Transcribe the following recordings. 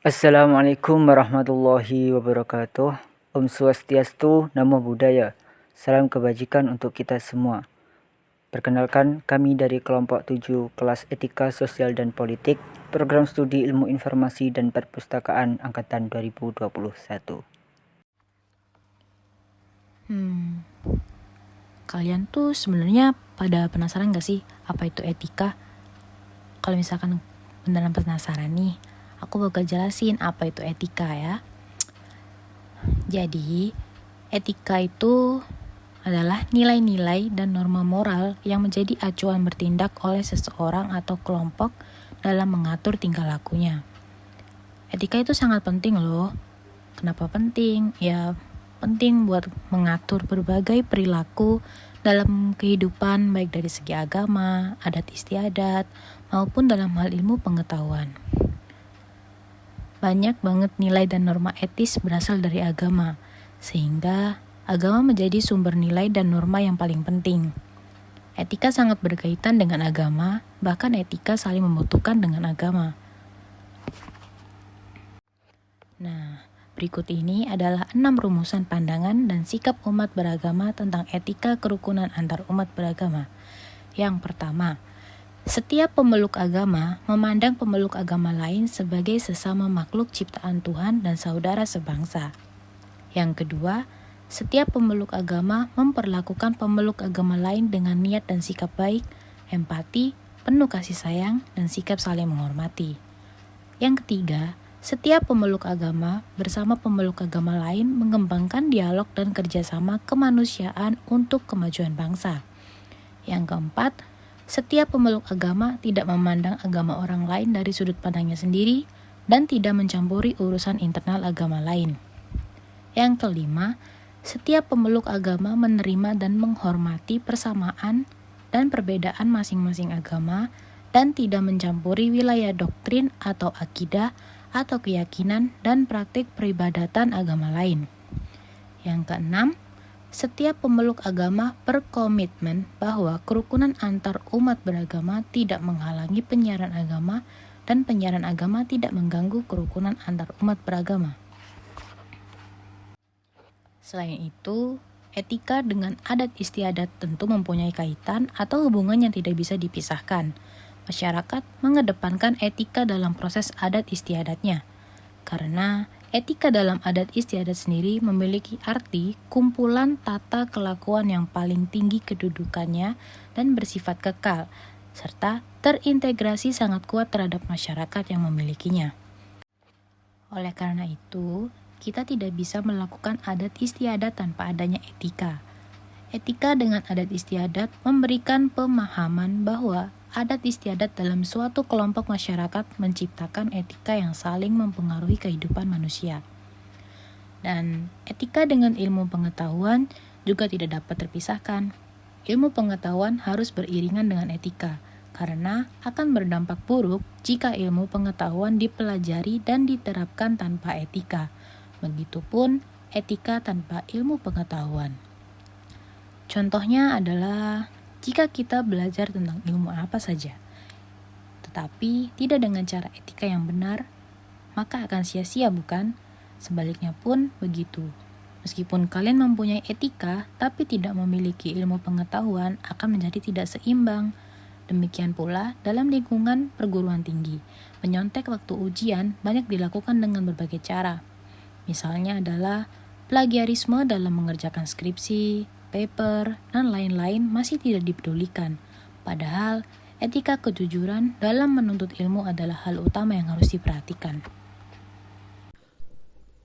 Assalamualaikum warahmatullahi wabarakatuh. Om Swastiastu, Namo Buddhaya. Salam kebajikan untuk kita semua. Perkenalkan, kami dari kelompok 7 kelas Etika Sosial dan Politik, Program Studi Ilmu Informasi dan Perpustakaan Angkatan 2021. Kalian tuh sebenarnya pada penasaran gak sih apa itu etika? Kalau misalkan beneran penasaran nih, aku bakal jelasin apa itu etika ya. Jadi, etika itu adalah nilai-nilai dan norma moral yang menjadi acuan bertindak oleh seseorang atau kelompok dalam mengatur tingkah lakunya. Etika itu sangat penting loh. Kenapa penting? Ya, penting buat mengatur berbagai perilaku dalam kehidupan baik dari segi agama, adat istiadat, maupun dalam hal ilmu pengetahuan. Banyak banget nilai dan norma etis berasal dari agama, sehingga agama menjadi sumber nilai dan norma yang paling penting. Etika sangat berkaitan dengan agama, bahkan etika saling membutuhkan dengan agama. Nah, berikut ini adalah 6 rumusan pandangan dan sikap umat beragama tentang etika kerukunan antar umat beragama. Yang pertama, setiap pemeluk agama memandang pemeluk agama lain sebagai sesama makhluk ciptaan Tuhan dan saudara sebangsa. Yang kedua, setiap pemeluk agama memperlakukan pemeluk agama lain dengan niat dan sikap baik, empati, penuh kasih sayang, dan sikap saling menghormati. Yang ketiga, setiap pemeluk agama bersama pemeluk agama lain mengembangkan dialog dan kerjasama kemanusiaan untuk kemajuan bangsa. Yang keempat, setiap pemeluk agama tidak memandang agama orang lain dari sudut pandangnya sendiri dan tidak mencampuri urusan internal agama lain. Yang kelima, setiap pemeluk agama menerima dan menghormati persamaan dan perbedaan masing-masing agama dan tidak mencampuri wilayah doktrin atau akidah atau keyakinan dan praktik peribadatan agama lain. Yang keenam, setiap pemeluk agama berkomitmen bahwa kerukunan antar umat beragama tidak menghalangi penyiaran agama dan penyiaran agama tidak mengganggu kerukunan antar umat beragama. Selain itu, etika dengan adat istiadat tentu mempunyai kaitan atau hubungan yang tidak bisa dipisahkan. Masyarakat mengedepankan etika dalam proses adat istiadatnya, karena etika dalam adat istiadat sendiri memiliki arti kumpulan tata kelakuan yang paling tinggi kedudukannya dan bersifat kekal, serta terintegrasi sangat kuat terhadap masyarakat yang memilikinya. Oleh karena itu, kita tidak bisa melakukan adat istiadat tanpa adanya etika. Etika dengan adat istiadat memberikan pemahaman bahwa adat istiadat dalam suatu kelompok masyarakat menciptakan etika yang saling mempengaruhi kehidupan manusia. Dan etika dengan ilmu pengetahuan juga tidak dapat terpisahkan. Ilmu pengetahuan harus beriringan dengan etika, karena akan berdampak buruk jika ilmu pengetahuan dipelajari dan diterapkan tanpa etika. Begitupun etika tanpa ilmu pengetahuan. Contohnya adalah jika kita belajar tentang ilmu apa saja, tetapi tidak dengan cara etika yang benar, maka akan sia-sia bukan? Sebaliknya pun begitu. Meskipun kalian mempunyai etika, tapi tidak memiliki ilmu pengetahuan, akan menjadi tidak seimbang. Demikian pula dalam lingkungan perguruan tinggi, menyontek waktu ujian banyak dilakukan dengan berbagai cara. Misalnya adalah plagiarisme dalam mengerjakan skripsi, paper, dan lain-lain masih tidak dipedulikan. Padahal, etika kejujuran dalam menuntut ilmu adalah hal utama yang harus diperhatikan.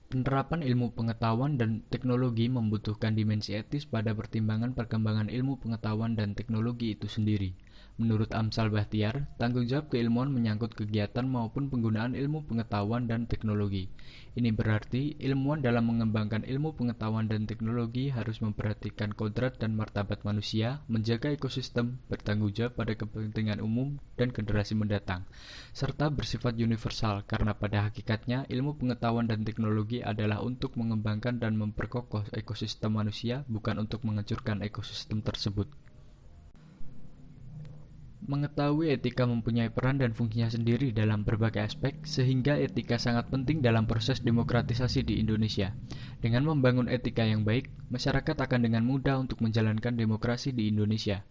Penerapan ilmu pengetahuan dan teknologi membutuhkan dimensi etis pada pertimbangan perkembangan ilmu pengetahuan dan teknologi itu sendiri. Menurut Amsal Bahtiar, tanggung jawab keilmuan menyangkut kegiatan maupun penggunaan ilmu pengetahuan dan teknologi. Ini berarti ilmuwan dalam mengembangkan ilmu pengetahuan dan teknologi harus memperhatikan kodrat dan martabat manusia, menjaga ekosistem, bertanggung jawab pada kepentingan umum dan generasi mendatang, serta bersifat universal karena pada hakikatnya ilmu pengetahuan dan teknologi adalah untuk mengembangkan dan memperkokoh ekosistem manusia, bukan untuk menghancurkan ekosistem tersebut. Mengetahui etika mempunyai peran dan fungsinya sendiri dalam berbagai aspek, sehingga etika sangat penting dalam proses demokratisasi di Indonesia. Dengan membangun etika yang baik, masyarakat akan dengan mudah untuk menjalankan demokrasi di Indonesia.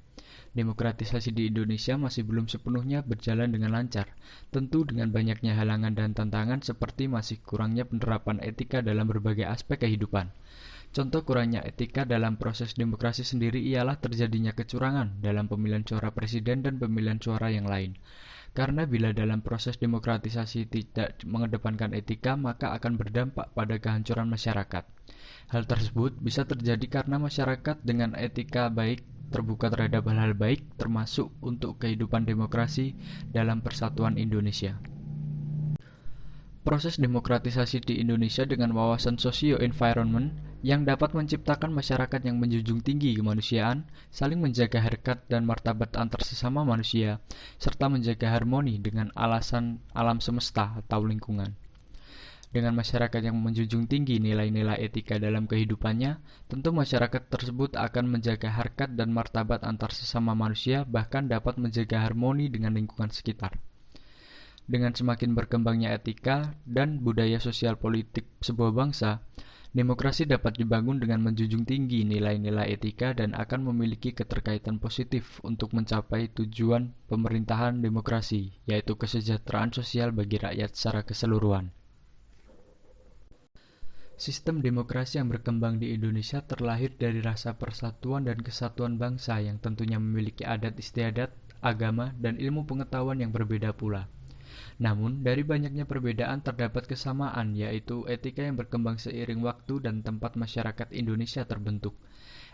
Demokratisasi di Indonesia masih belum sepenuhnya berjalan dengan lancar, tentu dengan banyaknya halangan dan tantangan seperti masih kurangnya penerapan etika dalam berbagai aspek kehidupan. Contoh kurangnya etika dalam proses demokrasi sendiri ialah terjadinya kecurangan dalam pemilihan suara presiden dan pemilihan suara yang lain. Karena bila dalam proses demokratisasi tidak mengedepankan etika, maka akan berdampak pada kehancuran masyarakat. Hal tersebut bisa terjadi karena masyarakat dengan etika baik terbuka terhadap hal-hal baik, termasuk untuk kehidupan demokrasi dalam persatuan Indonesia. Proses demokratisasi di Indonesia dengan wawasan socio-environment yang dapat menciptakan masyarakat yang menjunjung tinggi kemanusiaan, saling menjaga harkat dan martabat antar sesama manusia, serta menjaga harmoni dengan alam semesta atau lingkungan. Dengan masyarakat yang menjunjung tinggi nilai-nilai etika dalam kehidupannya, tentu masyarakat tersebut akan menjaga harkat dan martabat antar sesama manusia, bahkan dapat menjaga harmoni dengan lingkungan sekitar. Dengan semakin berkembangnya etika dan budaya sosial politik sebuah bangsa, demokrasi dapat dibangun dengan menjunjung tinggi nilai-nilai etika dan akan memiliki keterkaitan positif untuk mencapai tujuan pemerintahan demokrasi, yaitu kesejahteraan sosial bagi rakyat secara keseluruhan. Sistem demokrasi yang berkembang di Indonesia terlahir dari rasa persatuan dan kesatuan bangsa yang tentunya memiliki adat istiadat, agama, dan ilmu pengetahuan yang berbeda pula. Namun, dari banyaknya perbedaan terdapat kesamaan, yaitu etika yang berkembang seiring waktu dan tempat masyarakat Indonesia terbentuk.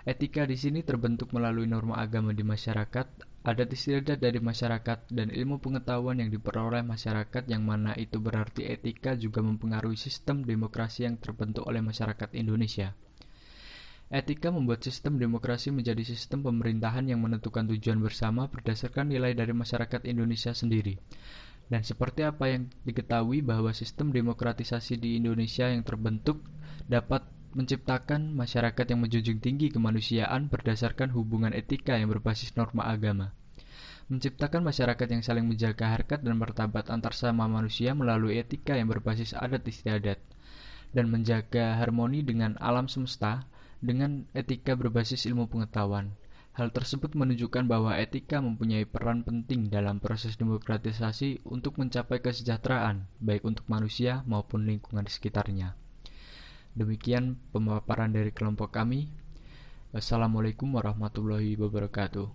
Etika di sini terbentuk melalui norma agama di masyarakat, adat istiadat dari masyarakat, dan ilmu pengetahuan yang diperoleh masyarakat, yang mana itu berarti etika juga mempengaruhi sistem demokrasi yang terbentuk oleh masyarakat Indonesia. Etika membuat sistem demokrasi menjadi sistem pemerintahan yang menentukan tujuan bersama berdasarkan nilai dari masyarakat Indonesia sendiri. Dan seperti apa yang diketahui bahwa sistem demokratisasi di Indonesia yang terbentuk dapat menciptakan masyarakat yang menjunjung tinggi kemanusiaan berdasarkan hubungan etika yang berbasis norma agama. Menciptakan masyarakat yang saling menjaga harkat dan martabat antar sesama manusia melalui etika yang berbasis adat istiadat. Dan menjaga harmoni dengan alam semesta dengan etika berbasis ilmu pengetahuan. Hal tersebut menunjukkan bahwa etika mempunyai peran penting dalam proses demokratisasi untuk mencapai kesejahteraan, baik untuk manusia maupun lingkungan di sekitarnya. Demikian pemaparan dari kelompok kami. Wassalamualaikum warahmatullahi wabarakatuh.